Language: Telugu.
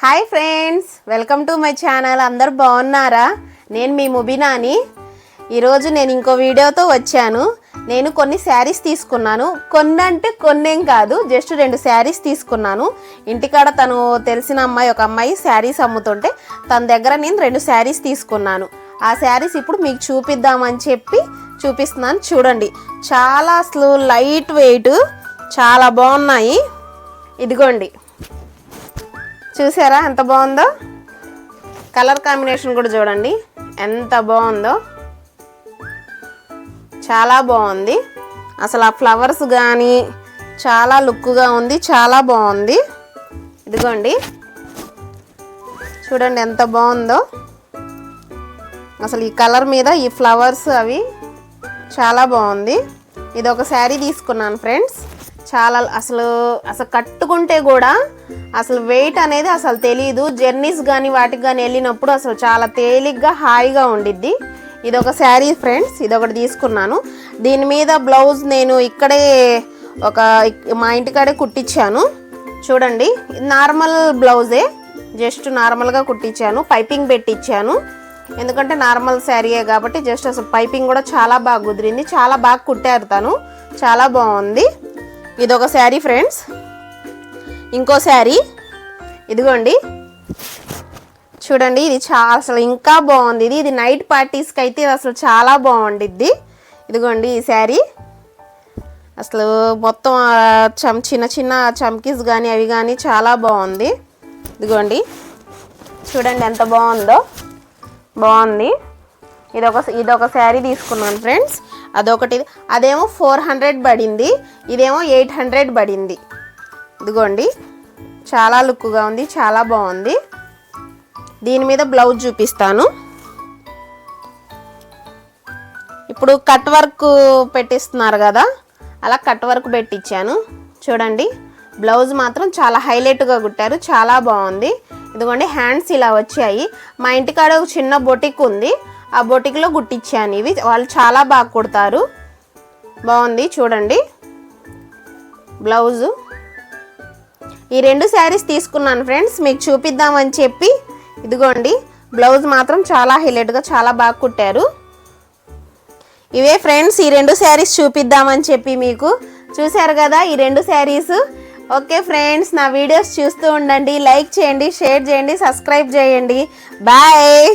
Hi friends, welcome to my channel. అందరు బాగున్నారా? నేను మీ ముబినాని. ఈరోజు నేను ఇంకో వీడియోతో వచ్చాను. నేను కొన్ని శారీస్ తీసుకున్నాను. కొన్ని అంటే కొన్నేం కాదు, జస్ట్ 2 శారీస్ తీసుకున్నాను. ఇంటికాడ తను తెలిసిన అమ్మాయి, ఒక అమ్మాయి శారీస్ అమ్ముతుంటే తన దగ్గర నేను 2 శారీస్ తీసుకున్నాను. ఆ శారీస్ ఇప్పుడు మీకు చూపిద్దామని చెప్పి చూపిస్తున్నాను. చూడండి, చాలా అసలు లైట్ వెయిట్, చాలా బాగున్నాయి. ఇదిగోండి, చూసారా ఎంత బాగుందో? కలర్ కాంబినేషన్ కూడా చూడండి ఎంత బాగుందో, చాలా బాగుంది. అసలు ఆ ఫ్లవర్స్ కానీ చాలా లుక్గా ఉంది, చాలా బాగుంది. ఇదిగోండి, చూడండి ఎంత బాగుందో. అసలు ఈ కలర్ మీద ఈ ఫ్లవర్స్ అవి చాలా బాగుంది. ఇది ఒక శారీ తీసుకున్నాను ఫ్రెండ్స్. చాలా అసలు కట్టుకుంటే కూడా అసలు వెయిట్ అనేది అసలు తెలియదు. జర్నీస్ కానీ వాటికి కానీ వెళ్ళినప్పుడు అసలు చాలా తేలిగ్గా హాయిగా ఉండిద్ది. ఇది ఒక శారీ ఫ్రెండ్స్, ఇది ఒకటి తీసుకున్నాను. దీని మీద బ్లౌజ్ నేను ఇక్కడే మా ఇంటికాడే కుట్టించాను. చూడండి, నార్మల్ బ్లౌజే, జస్ట్ నార్మల్గా కుట్టించాను. పైపింగ్ పెట్టించాను, ఎందుకంటే నార్మల్ శారీయే కాబట్టి. జస్ట్ అసలు పైపింగ్ కూడా చాలా బాగా కుదిరింది, చాలా బాగా కుట్టారు తను, చాలా బాగుంది. ఇది ఒక శారీ ఫ్రెండ్స్. ఇంకో శారీ ఇదిగోండి, చూడండి, ఇది అసలు ఇంకా బాగుంది. ఇది నైట్ పార్టీస్కి అయితే అసలు చాలా బాగుండిద్ది. ఇదిగోండి ఈ శారీ, అసలు మొత్తం చిన్న చిన్న చమ్కీస్ కానీ అవి కానీ చాలా బాగుంది. ఇదిగోండి, చూడండి ఎంత బాగుందో, బాగుంది. ఇదొక శారీ తీసుకున్నాను ఫ్రెండ్స్. అదేమో 400 పడింది, ఇదేమో 800 పడింది. ఇదిగోండి, చాలా లుక్గా ఉంది, చాలా బాగుంది. దీని మీద బ్లౌజ్ చూపిస్తాను. ఇప్పుడు కట్ వర్క్ పెట్టిస్తున్నారు కదా, అలా కట్ వర్క్ పెట్టించాను. చూడండి, బ్లౌజ్ మాత్రం చాలా హైలైట్గా కుట్టారు, చాలా బాగుంది. ఇదిగోండి, హ్యాండ్స్ ఇలా వచ్చాయి. మా ఇంటికాడ ఒక చిన్న బొటిక్ ఉంది, ఆ బొటిక్లో కుట్టించాను. ఇవి వాళ్ళు చాలా బాగా కుడతారు, బాగుంది. చూడండి బ్లౌజు. ఈ 2 శారీస్ తీసుకున్నాను ఫ్రెండ్స్, మీకు చూపిద్దామని చెప్పి. ఇదిగోండి, బ్లౌజ్ మాత్రం చాలా హైలైట్గా చాలా బాగా కుట్టారు. ఇవే ఫ్రెండ్స్, ఈ 2 శారీస్ చూపిద్దామని చెప్పి మీకు. చూశారు కదా ఈ 2 శారీస్. ఓకే ఫ్రెండ్స్, నా వీడియోస్ చూస్తూ ఉండండి, లైక్ చేయండి, షేర్ చేయండి, సబ్స్క్రైబ్ చేయండి. బాయ్.